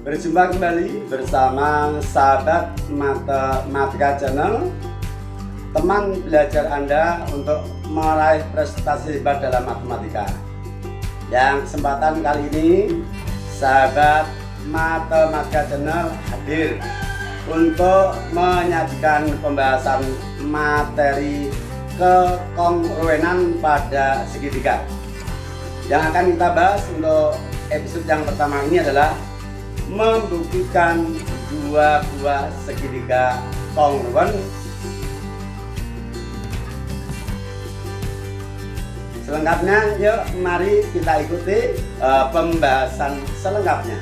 Berjumpa kembali bersama sahabat Matematika Channel, teman belajar Anda untuk meraih prestasi hebat dalam matematika. Yang kesempatan kali ini, sahabat Matematika Channel hadir untuk menyajikan pembahasan materi kekongruenan pada segitiga. Yang akan kita bahas untuk episode yang pertama ini adalah membuktikan dua buah segitiga kongruen. Selengkapnya, yuk mari kita ikuti pembahasan selengkapnya.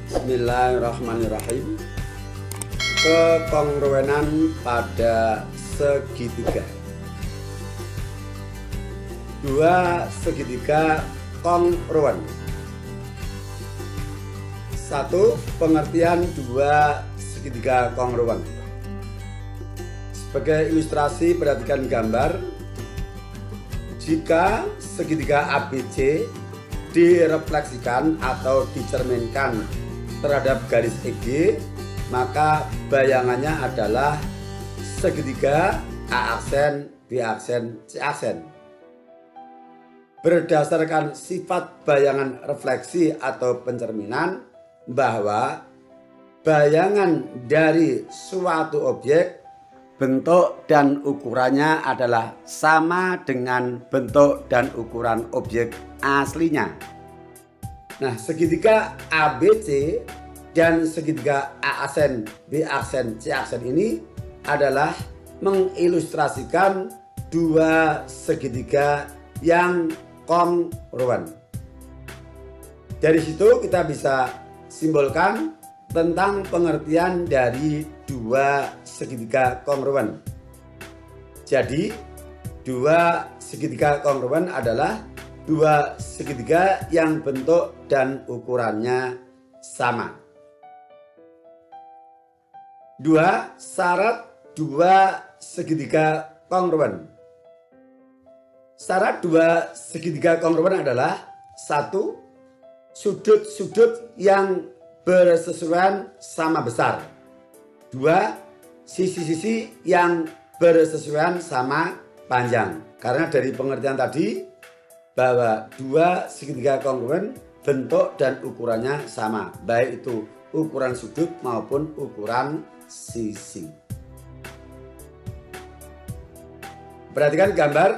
Bismillahirrahmanirrahim. Kekongruenan pada segitiga. Dua segitiga kongruen. Satu, pengertian dua segitiga kongruen. Sebagai ilustrasi, perhatikan gambar. Jika segitiga ABC direfleksikan atau dicerminkan terhadap garis EG, maka bayangannya adalah segitiga A aksen, B aksen, C aksen. Berdasarkan sifat bayangan refleksi atau pencerminan, bahwa bayangan dari suatu objek, bentuk dan ukurannya adalah sama dengan bentuk dan ukuran objek aslinya. Nah, segitiga ABC dan segitiga A aksen, B aksen, C aksen ini adalah mengilustrasikan dua segitiga yang kongruen. Dari situ kita bisa simbolkan tentang pengertian dari dua segitiga kongruen. Jadi, dua segitiga kongruen adalah dua segitiga yang bentuk dan ukurannya sama. Dua syarat dua segitiga kongruen. Syarat dua segitiga kongruen adalah: satu, sudut-sudut yang bersesuaian sama besar. Dua, sisi-sisi yang bersesuaian sama panjang. Karena dari pengertian tadi bahwa dua segitiga kongruen bentuk dan ukurannya sama, baik itu ukuran sudut maupun ukuran sisi. Perhatikan gambar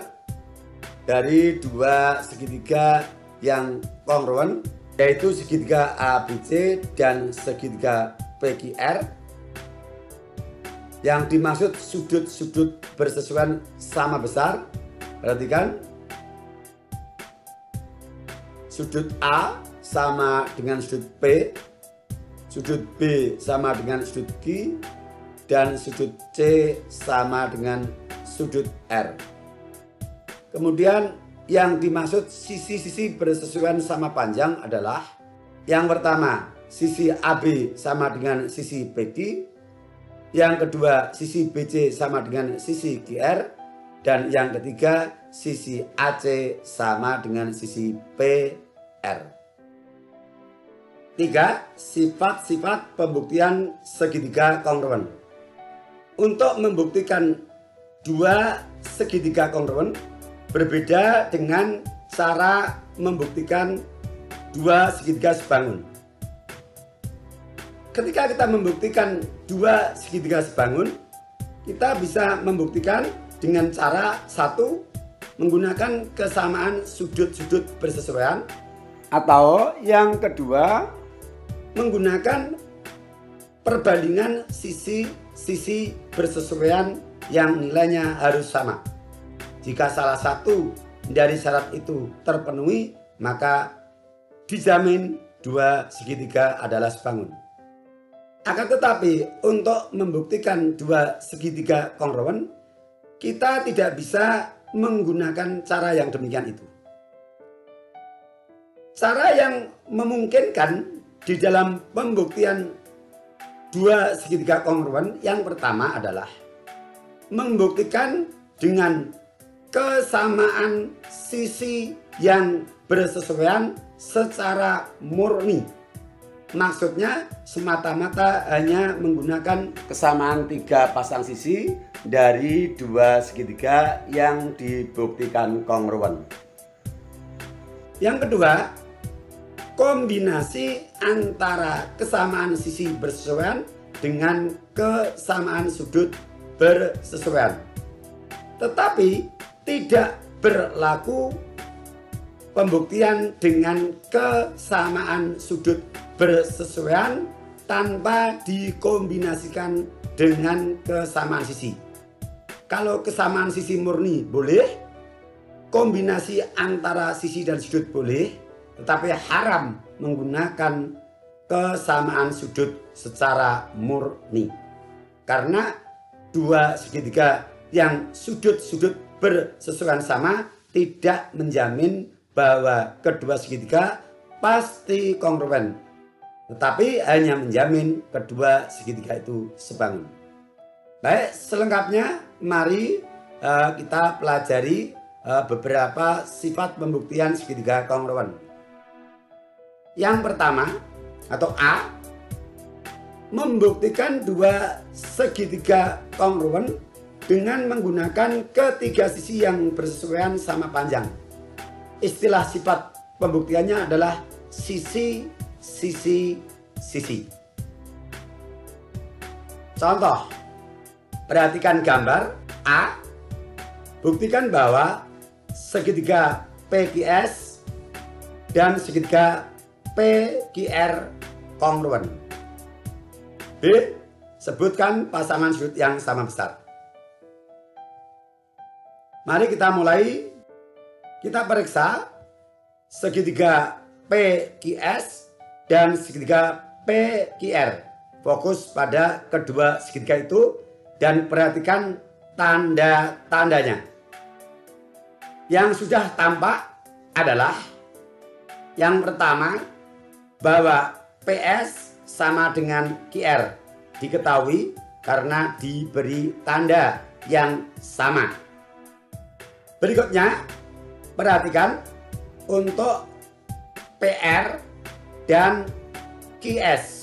dari dua segitiga yang kongruen, yaitu segitiga ABC dan segitiga PQR. Yang dimaksud sudut-sudut bersesuaian sama besar. Perhatikan, sudut A sama dengan sudut P, sudut B sama dengan sudut Q, dan sudut C sama dengan sudut R. Kemudian yang dimaksud sisi-sisi bersesuaian sama panjang adalah: yang pertama, sisi AB sama dengan sisi PQ, yang kedua, sisi BC sama dengan sisi QR, dan yang ketiga, sisi AC sama dengan sisi PR. Tiga, sifat-sifat pembuktian segitiga kongruen. Untuk membuktikan dua segitiga kongruen berbeda dengan cara membuktikan dua segitiga sebangun. Ketika kita membuktikan dua segitiga sebangun, kita bisa membuktikan dengan cara: satu, menggunakan kesamaan sudut-sudut bersesuaian, atau yang kedua, menggunakan perbandingan sisi-sisi bersesuaian yang nilainya harus sama. Jika salah satu dari syarat itu terpenuhi, maka dijamin dua segitiga adalah sebangun. Akan tetapi, untuk membuktikan dua segitiga kongruen, kita tidak bisa menggunakan cara yang demikian itu. Cara yang memungkinkan di dalam pembuktian dua segitiga kongruen yang pertama adalah membuktikan dengan kesamaan sisi yang bersesuaian secara murni. maksudnya semata-mata hanya menggunakan kesamaan 3 pasang sisi dari 2 segitiga yang dibuktikan kongruen. Yang kedua, kombinasi antara kesamaan sisi bersesuaian dengan kesamaan sudut bersesuaian. Tetapi tidak berlaku pembuktian dengan kesamaan sudut bersesuaian tanpa dikombinasikan dengan kesamaan sisi. Kalau kesamaan sisi murni boleh, kombinasi antara sisi dan sudut boleh, tetapi haram menggunakan kesamaan sudut secara murni. Karena 2 segitiga yang sudut-sudut bersesuaian sama tidak menjamin bahwa kedua segitiga pasti kongruen, tetapi hanya menjamin kedua segitiga itu sebangun. Baik, selengkapnya mari kita pelajari beberapa sifat pembuktian segitiga kongruen. Yang pertama atau A, membuktikan 2 segitiga kongruen dengan menggunakan ketiga sisi yang bersesuaian sama panjang. Istilah sifat pembuktiannya adalah sisi, sisi, sisi. Contoh, perhatikan gambar A. Buktikan bahwa segitiga PQS dan segitiga PQR kongruen. B. Sebutkan pasangan sudut yang sama besar. Mari kita mulai. Kita periksa segitiga PQS dan segitiga PQR. Fokus pada kedua segitiga itu dan perhatikan tanda-tandanya. Yang sudah tampak adalah yang pertama, bahwa PS sama dengan QR. Diketahui karena diberi tanda yang sama. Berikutnya, perhatikan untuk PR dan QS.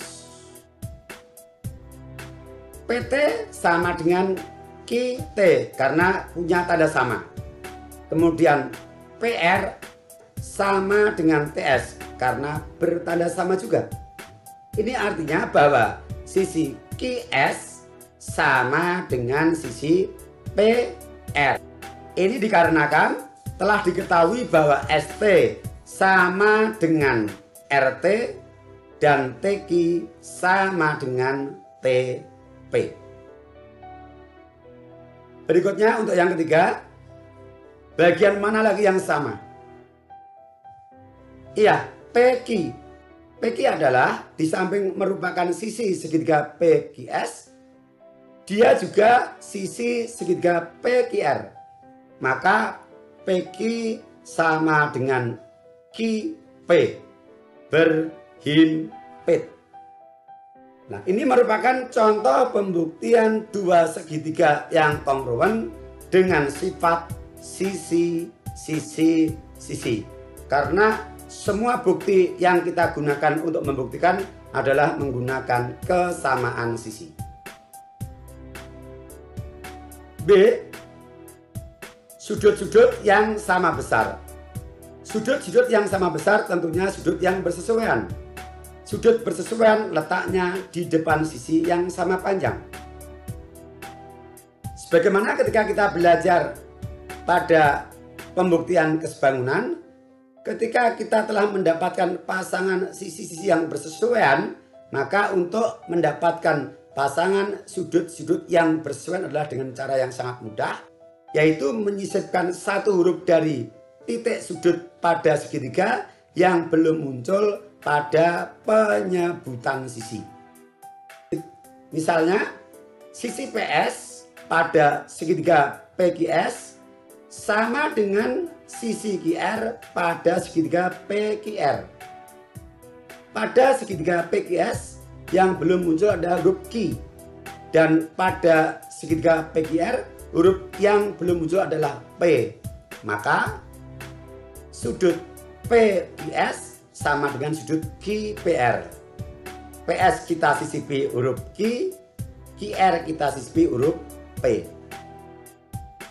PT sama dengan QT karena punya tanda sama. Kemudian PR sama dengan TS karena bertanda sama juga. Ini artinya bahwa sisi QS sama dengan sisi PR. Ini dikarenakan telah diketahui bahwa ST sama dengan RT dan TQ sama dengan TP. Berikutnya untuk yang ketiga, bagian mana lagi yang sama? Iya, PQ. PQ adalah di samping merupakan sisi segitiga PQS, dia juga sisi segitiga PQR. Maka PQ sama dengan QP, berhimpit. Nah, ini merupakan contoh pembuktian 2 segitiga yang kongruen dengan sifat sisi, sisi, sisi. Karena semua bukti yang kita gunakan untuk membuktikan adalah menggunakan kesamaan sisi. B. Sudut-sudut yang sama besar. Sudut-sudut yang sama besar tentunya sudut yang bersesuaian. Sudut bersesuaian letaknya di depan sisi yang sama panjang. Sebagaimana ketika kita belajar pada pembuktian kesebangunan, ketika kita telah mendapatkan pasangan sisi-sisi yang bersesuaian, maka untuk mendapatkan pasangan sudut-sudut yang bersesuaian adalah dengan cara yang sangat mudah, yaitu menyisipkan satu huruf dari titik sudut pada segitiga yang belum muncul pada penyebutan sisi. Misalnya, sisi PS pada segitiga PQS sama dengan sisi QR pada segitiga PQR. Pada segitiga PQS yang belum muncul ada huruf Q, dan pada segitiga PQR huruf yang belum muncul adalah P. Maka sudut PQS sama dengan sudut QPR. PS kita sisi B huruf Q, QR kita sisi B huruf P.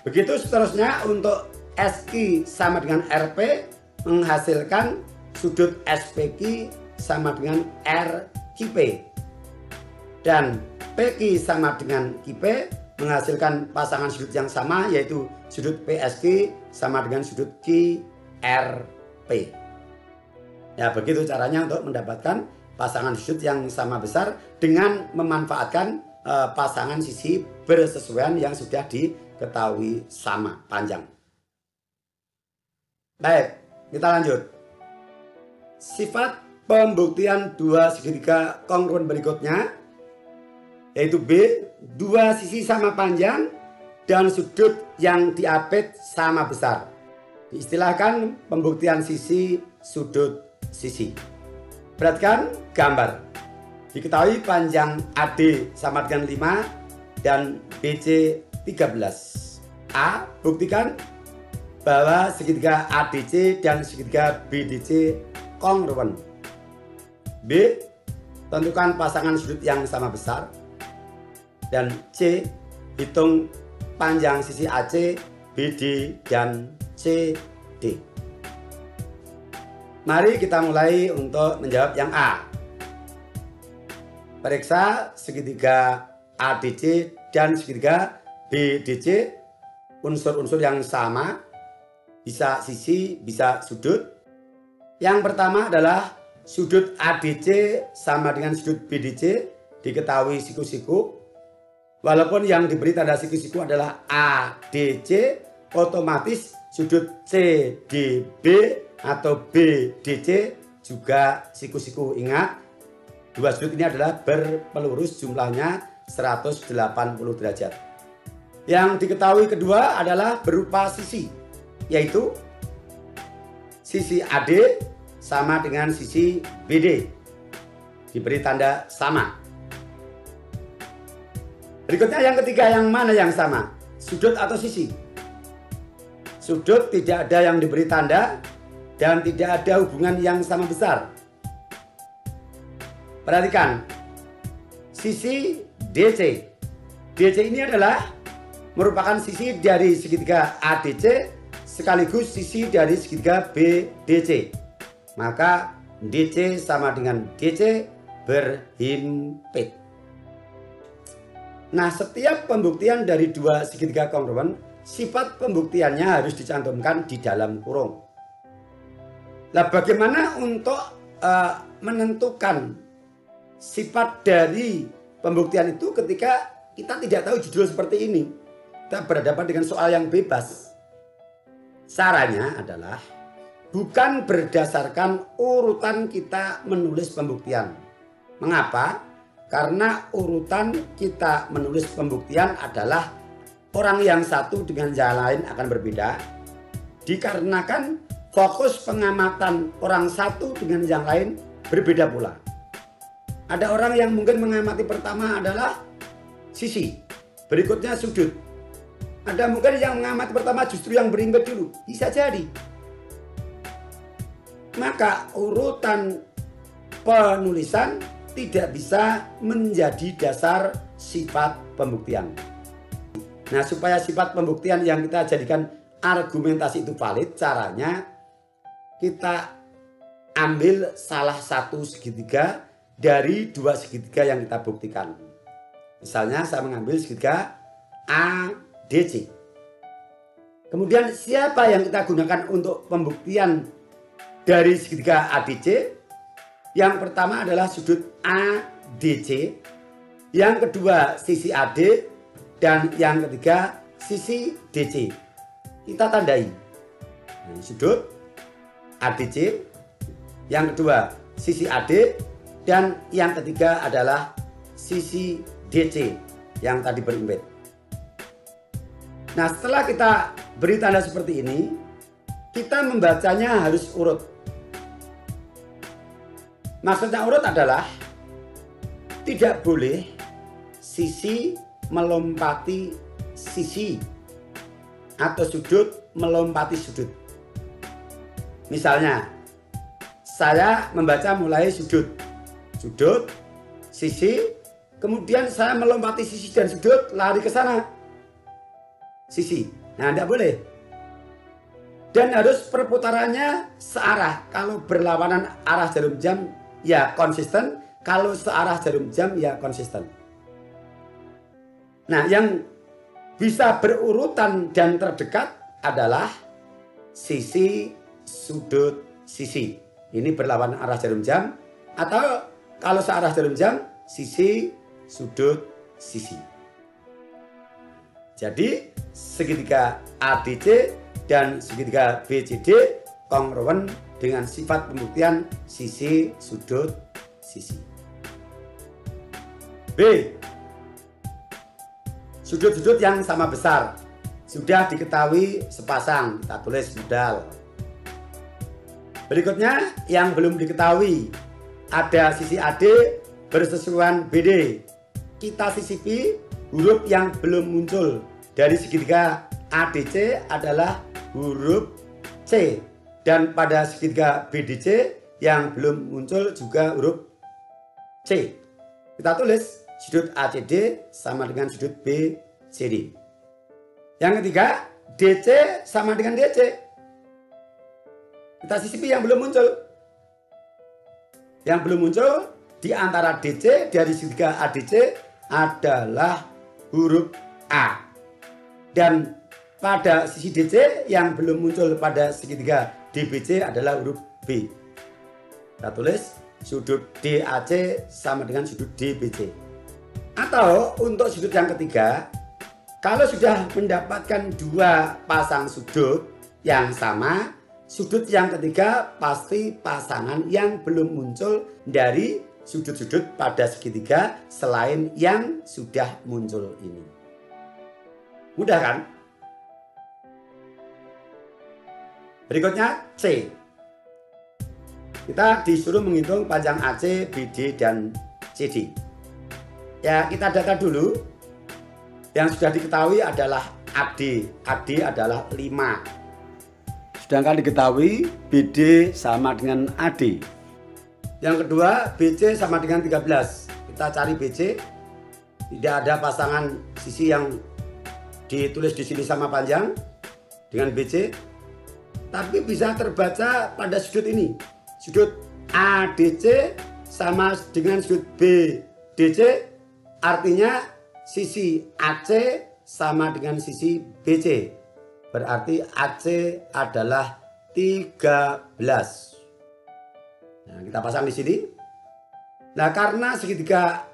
Begitu seterusnya untuk SQ sama dengan RP menghasilkan sudut SPQ sama dengan RQP. Dan PQ sama dengan QP menghasilkan pasangan sudut yang sama, yaitu sudut PSQ sama dengan sudut QRP. Ya, begitu caranya untuk mendapatkan pasangan sudut yang sama besar dengan memanfaatkan pasangan sisi bersesuaian yang sudah diketahui sama panjang. Baik, kita lanjut. Sifat pembuktian dua segitiga kongruen berikutnya, yaitu B, dua sisi sama panjang dan sudut yang diapit sama besar. Diistilahkan pembuktian sisi sudut sisi. Perhatikan gambar. Diketahui panjang AD sama dengan 5 dan BC 13. A, buktikan bahwa segitiga ADC dan segitiga BDC kongruen. B, tentukan pasangan sudut yang sama besar. Dan C, hitung panjang sisi AC, BD, dan CD. Mari kita mulai untuk menjawab yang A. Periksa segitiga ADC dan segitiga BDC, unsur-unsur yang sama, bisa sisi, bisa sudut. Yang pertama adalah sudut ADC sama dengan sudut BDC, diketahui siku-siku. Walaupun yang diberi tanda siku-siku adalah ADC, otomatis sudut CDB atau BDC juga siku-siku. Ingat, dua sudut ini adalah berpelurus, jumlahnya 180 derajat. Yang diketahui kedua adalah berupa sisi, yaitu sisi AD sama dengan sisi BD, diberi tanda sama. Berikutnya yang ketiga, yang mana yang sama? Sudut atau sisi? Sudut tidak ada yang diberi tanda dan tidak ada hubungan yang sama besar. Perhatikan, sisi DC. DC ini adalah merupakan sisi dari segitiga ADC sekaligus sisi dari segitiga BDC. Maka DC sama dengan DC berhimpit. Nah, setiap pembuktian dari dua segitiga kongruen, sifat pembuktiannya harus dicantumkan di dalam kurung. Nah, bagaimana untuk menentukan sifat dari pembuktian itu ketika kita tidak tahu judul seperti ini? Kita berhadapan dengan soal yang bebas. Caranya adalah bukan berdasarkan urutan kita menulis pembuktian. Mengapa? Karena urutan kita menulis pembuktian adalah orang yang satu dengan yang lain akan berbeda. Dikarenakan fokus pengamatan orang satu dengan yang lain berbeda pula. Ada orang yang mungkin mengamati pertama adalah sisi, berikutnya sudut. Ada mungkin yang mengamati pertama justru yang berimpit dulu, bisa jadi. Maka urutan penulisan tidak bisa menjadi dasar sifat pembuktian. Nah, supaya sifat pembuktian yang kita jadikan argumentasi itu valid, caranya kita ambil salah satu segitiga dari dua segitiga yang kita buktikan. Misalnya saya mengambil segitiga ADC. Kemudian siapa yang kita gunakan untuk pembuktian dari segitiga ADC? Yang pertama adalah sudut ADC, yang kedua sisi AD, dan yang ketiga sisi DC. Kita tandai. Nah, sudut ADC, yang kedua sisi AD, dan yang ketiga adalah sisi DC yang tadi berimpit. Nah, setelah kita beri tanda seperti ini, kita membacanya harus urut. Maksudnya urut adalah tidak boleh sisi melompati sisi atau sudut melompati sudut. Misalnya, saya membaca mulai sudut, sisi, kemudian saya melompati sisi dan sudut, lari ke sana sisi. Nah, tidak boleh. Dan harus perputarannya searah. Kalau berlawanan arah jarum jam ya konsisten, kalau searah jarum jam ya konsisten. Nah, yang bisa berurutan dan terdekat adalah sisi, sudut, sisi. Ini berlawanan arah jarum jam, atau kalau searah jarum jam, sisi, sudut, sisi. Jadi segitiga ADC dan segitiga BCD kongruwen dengan sifat pembuktian sisi, sudut, sisi. B. Sudut-sudut yang sama besar sudah diketahui sepasang, kita tulis modal. Berikutnya yang belum diketahui, ada sisi AD bersesuaian BD. Kita sisipi huruf yang belum muncul dari segitiga ADC adalah huruf C, dan pada segitiga BDC yang belum muncul juga huruf C. Kita tulis sudut ACD sama dengan sudut BCD. Yang ketiga, DC sama dengan DC. Kita sisipi yang belum muncul. Yang belum muncul di antara DC dari segitiga ADC adalah huruf A. Dan pada sisi DC yang belum muncul pada segitiga DBC adalah huruf B. Kita tulis sudut DAC sama dengan sudut DBC. Atau untuk sudut yang ketiga, kalau sudah mendapatkan dua pasang sudut yang sama, sudut yang ketiga pasti pasangan yang belum muncul dari sudut-sudut pada segitiga selain yang sudah muncul ini. Mudah kan? Berikutnya C. Kita disuruh menghitung panjang AC, BD, dan CD. Ya, kita data dulu. Yang sudah diketahui adalah AD. AD adalah 5. Sedangkan diketahui BD sama dengan AD. Yang kedua, BC sama dengan 13. Kita cari BC. Tidak ada pasangan sisi yang ditulis di sini sama panjang dengan BC. Tapi bisa terbaca pada sudut ini. Sudut ADC sama dengan sudut BDC. Artinya sisi AC sama dengan sisi BC. Berarti AC adalah 13. Nah, kita pasang di sini. Nah, karena segitiga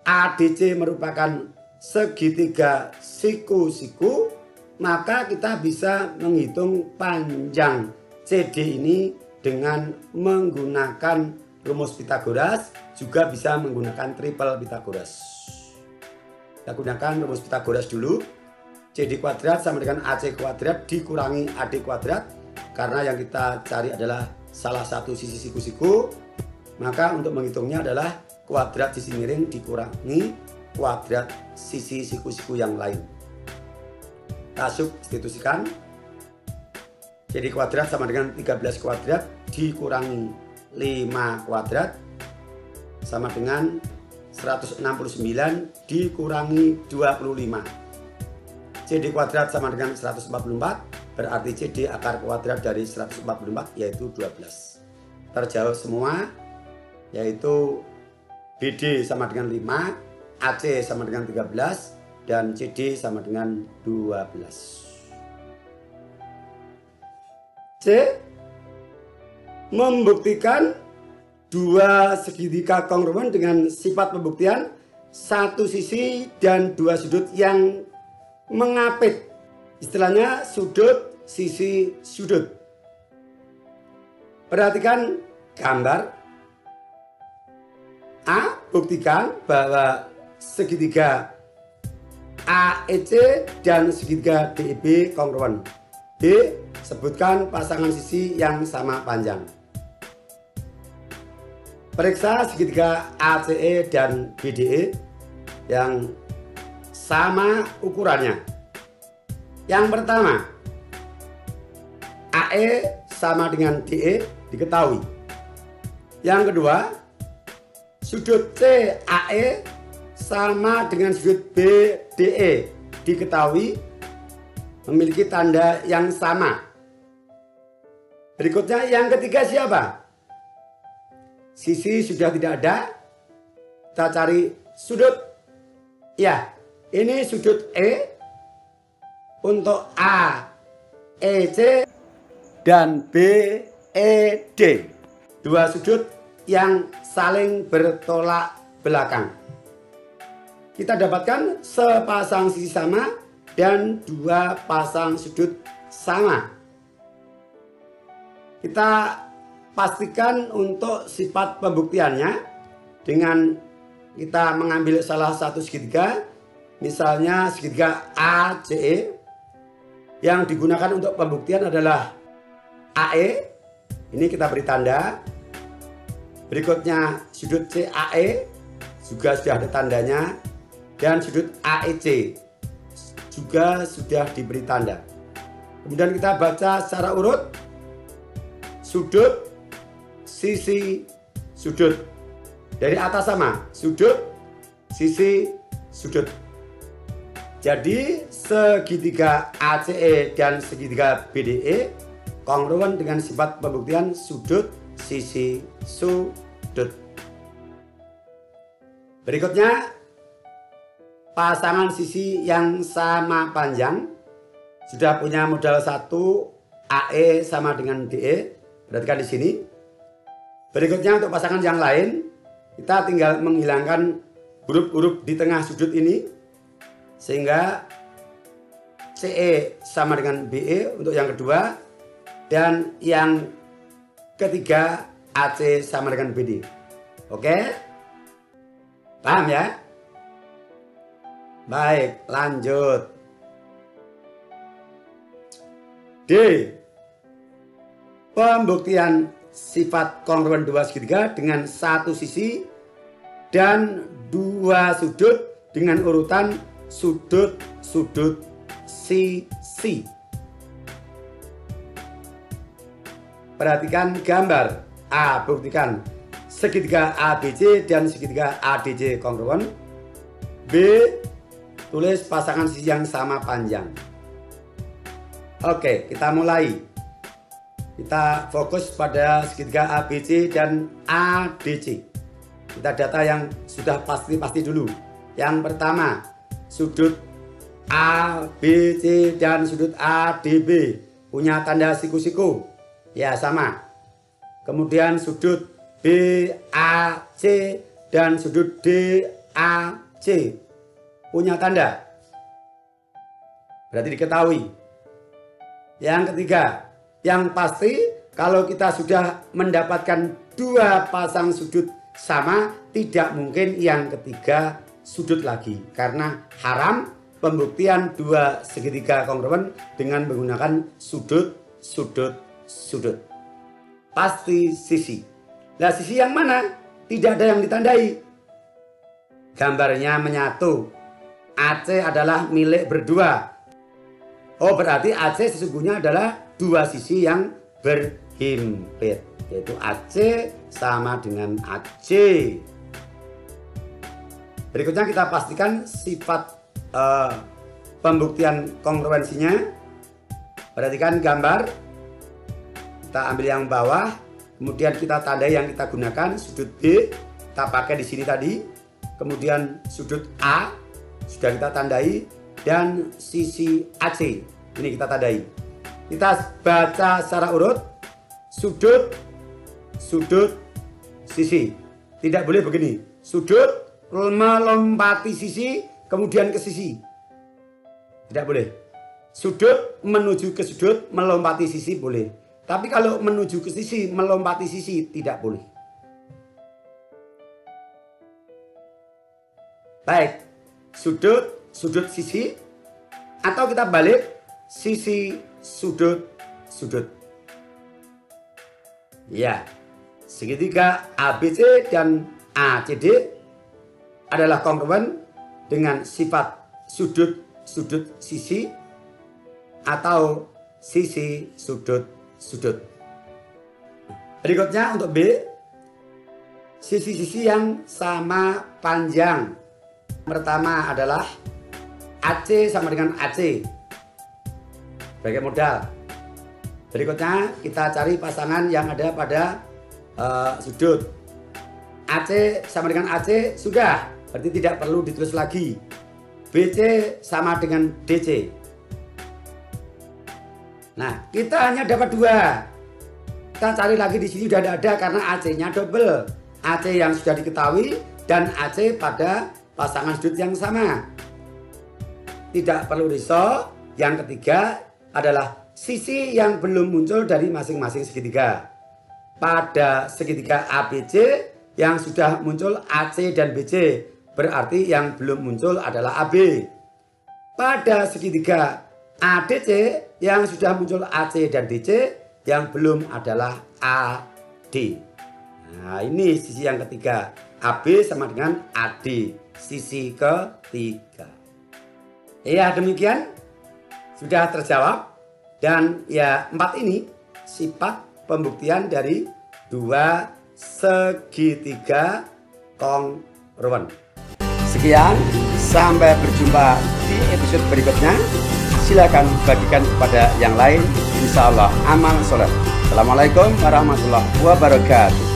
ADC merupakan segitiga siku-siku, maka kita bisa menghitung panjang CD ini dengan menggunakan rumus Pitagoras, juga bisa menggunakan triple Pitagoras. Kita gunakan rumus Pitagoras dulu. CD kuadrat sama dengan AC kuadrat dikurangi AD kuadrat. Karena yang kita cari adalah salah satu sisi siku-siku, maka untuk menghitungnya adalah kuadrat sisi miring dikurangi kuadrat sisi siku-siku yang lain. Kita substitusikan. CD kuadrat sama dengan 13 kuadrat dikurangi 5 kuadrat sama dengan 169 dikurangi 25. CD kuadrat sama dengan 144, berarti CD akar kuadrat dari 144 yaitu 12. Terjauh semua, yaitu BD sama dengan 5, AC sama dengan 13, dan CD sama dengan 12. C. Membuktikan dua segitiga kongruwen dengan sifat pembuktian satu sisi dan dua sudut yang mengapit. Istilahnya sudut, sisi, sudut. Perhatikan gambar. A. Buktikan bahwa segitiga AEC dan segitiga DEB kongruwen. B. Sebutkan pasangan sisi yang sama panjang. Periksa segitiga ACE dan BDE yang sama ukurannya. Yang pertama, AE sama dengan DE diketahui. Yang kedua, sudut CAE sama dengan sudut BDE. Diketahui memiliki tanda yang sama. Berikutnya yang ketiga siapa? Sisi sudah tidak ada. Kita cari sudut. Ya, ini sudut E untuk AEC dan BED. Dua sudut yang saling bertolak belakang. Kita dapatkan sepasang sisi sama dan dua pasang sudut sama. Kita pastikan untuk sifat pembuktiannya dengan kita mengambil salah satu segitiga, misalnya segitiga ACE. Yang digunakan untuk pembuktian adalah AE, ini kita beri tanda. Berikutnya sudut CAE juga sudah ada tandanya, dan sudut AEC juga sudah diberi tanda. Kemudian kita baca secara urut. Sudut, sisi, sudut. Dari atas sama, sudut, sisi, sudut. Jadi segitiga ACE dan segitiga BDE kongruen dengan sifat pembuktian sudut, sisi, sudut. Berikutnya pasangan sisi yang sama panjang sudah punya modal 1 AE sama dengan DE. Perhatikan di sini. Berikutnya untuk pasangan yang lain, kita tinggal menghilangkan huruf-huruf di tengah sudut ini, sehingga CE sama dengan BE untuk yang kedua, dan yang ketiga AC sama dengan BD. Oke? Paham ya? Baik, lanjut. D. Pembuktian sifat kongruen dua segitiga dengan satu sisi dan dua sudut dengan urutan sudut-sudut sisi. Perhatikan gambar. A. Buktikan segitiga ABC dan segitiga ADC kongruen. B. Tulis pasangan sisi yang sama panjang. Oke, kita mulai. Kita fokus pada segitiga ABC dan ADC. Kita data yang sudah pasti dulu. Yang pertama, sudut ABC dan sudut ADB punya tanda siku-siku. Ya, sama. Kemudian sudut BAC dan sudut DAC punya tanda. Berarti diketahui. Yang ketiga, yang pasti kalau kita sudah mendapatkan dua pasang sudut sama, tidak mungkin yang ketiga sudut lagi, karena haram pembuktian dua segitiga kongruen dengan menggunakan sudut. Pasti sisi. Nah, sisi yang mana? Tidak ada yang ditandai. Gambarnya menyatu. AC adalah milik berdua. Oh, berarti AC sesungguhnya adalah dua sisi yang berhimpit, yaitu AC sama dengan AC. Berikutnya kita pastikan sifat pembuktian kongruensinya. Perhatikan gambar. Kita ambil yang bawah, kemudian kita tandai yang kita gunakan. Sudut B kita pakai di sini tadi. Kemudian sudut A sudah kita tandai, dan sisi AC ini kita tandai. Kita baca secara urut. Sudut, sisi. Tidak boleh begini. Sudut melompati sisi, kemudian ke sisi. Tidak boleh. Sudut menuju ke sudut, melompati sisi boleh. Tapi kalau menuju ke sisi, melompati sisi tidak boleh. Baik. Sudut sisi. Atau kita balik. Sisi, sudut. Ya. Segitiga ABC dan ACD adalah kongruen dengan sifat sudut sisi atau sisi sudut. Berikutnya untuk B, sisi-sisi yang sama panjang. Pertama adalah AC sama dengan AC sebagai modal. Berikutnya kita cari pasangan yang ada pada sudut. AC sama dengan AC sudah, berarti tidak perlu ditulis lagi. BC sama dengan DC. Nah, kita hanya dapat 2. Kita cari lagi di sini sudah tidak ada karena AC-nya double. AC yang sudah diketahui dan AC pada pasangan sudut yang sama. Tidak perlu risau. Yang ketiga adalah sisi yang belum muncul dari masing-masing segitiga. Pada segitiga ABC yang sudah muncul AC dan BC, berarti yang belum muncul adalah AB. Pada segitiga ADC yang sudah muncul AC dan DC, yang belum adalah AD. Nah, ini sisi yang ketiga. AB sama dengan AD, sisi ketiga. Ya, demikian sudah terjawab. Dan ya, 4 ini sifat pembuktian dari 2 segitiga kongruent. Sekian, sampai berjumpa di episode berikutnya. Silakan bagikan kepada yang lain. Insya Allah amal soleh. Assalamualaikum warahmatullahi wabarakatuh.